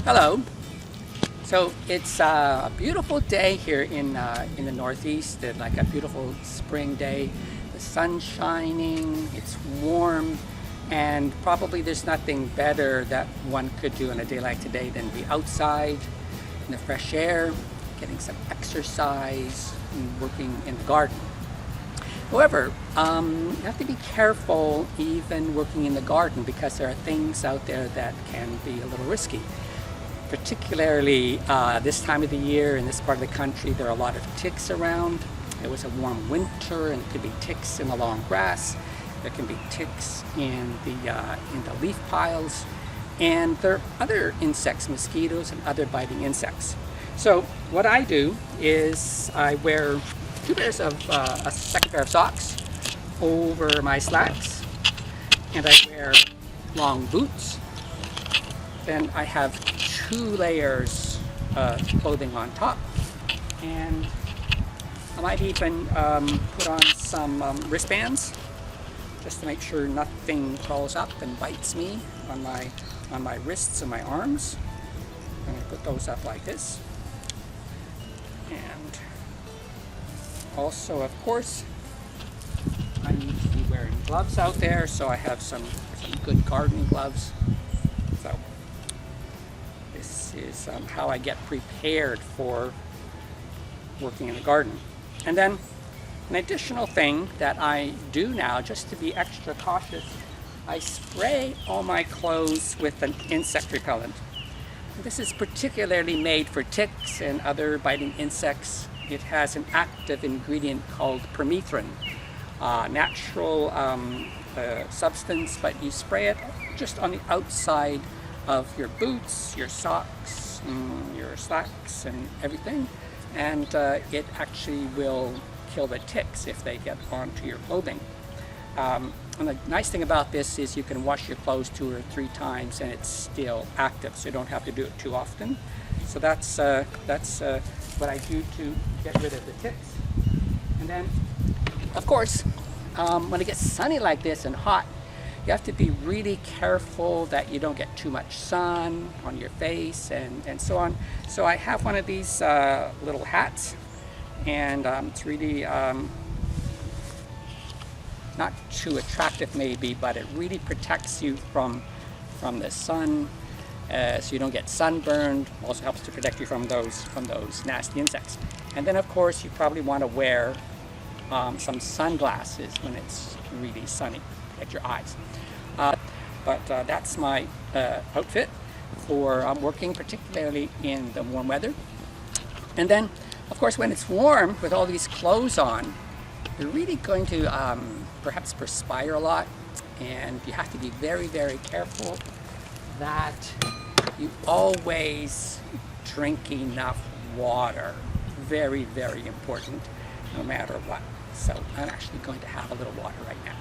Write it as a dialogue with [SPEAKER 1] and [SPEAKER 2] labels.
[SPEAKER 1] Hello. So it's a beautiful day here in the Northeast. It's like a beautiful spring day. The sun's shining. It's warm, and probably there's nothing better that one could do on a day like today than be outside in the fresh air, getting some exercise, and working in the garden. However, you have to be careful even working in the garden because there are things out there that can be a little risky. Particularly this time of the year in this part of the country, there are a lot of ticks around. It was a warm winter, and it could be ticks in the long grass. There can be ticks in the leaf piles, and there are other insects, mosquitoes, and other biting insects. So what I do is I wear two pairs of a second pair of socks over my slacks, and I wear long boots. Then I have 2 layers of clothing on top, and I might even put on some wristbands just to make sure nothing crawls up and bites me on my wrists and my arms. I'm going to put those up like this. And also, of course, I need to be wearing gloves out there, so I have some good gardening gloves. So this is how I get prepared for working in the garden. And then an additional thing that I do now, just to be extra cautious, I spray all my clothes with an insect repellent. This is particularly made for ticks and other biting insects. It has an active ingredient called permethrin, natural substance, but you spray it just on the outside of your boots, your socks, your slacks, and everything, and it actually will kill the ticks if they get onto your clothing. And the nice thing about this is you can wash your clothes 2 or 3 times and it's still active, so you don't have to do it too often. So that's what I do to get rid of the ticks. And then, of course, when it gets sunny like this and hot, you have to be really careful that you don't get too much sun on your face and so on. So I have one of these little hats, and it's really not too attractive maybe, but it really protects you from the sun, so you don't get sunburned. Also helps to protect you from those nasty insects. And then of course you probably want to wear some sunglasses when it's really sunny, protect your eyes. But that's my outfit for working, particularly in the warm weather. And then of course when it's warm with all these clothes on, you're really going to perhaps perspire a lot, and you have to be very, very careful that you always drink enough water. Very, very important, no matter what. So I'm actually going to have a little water right now.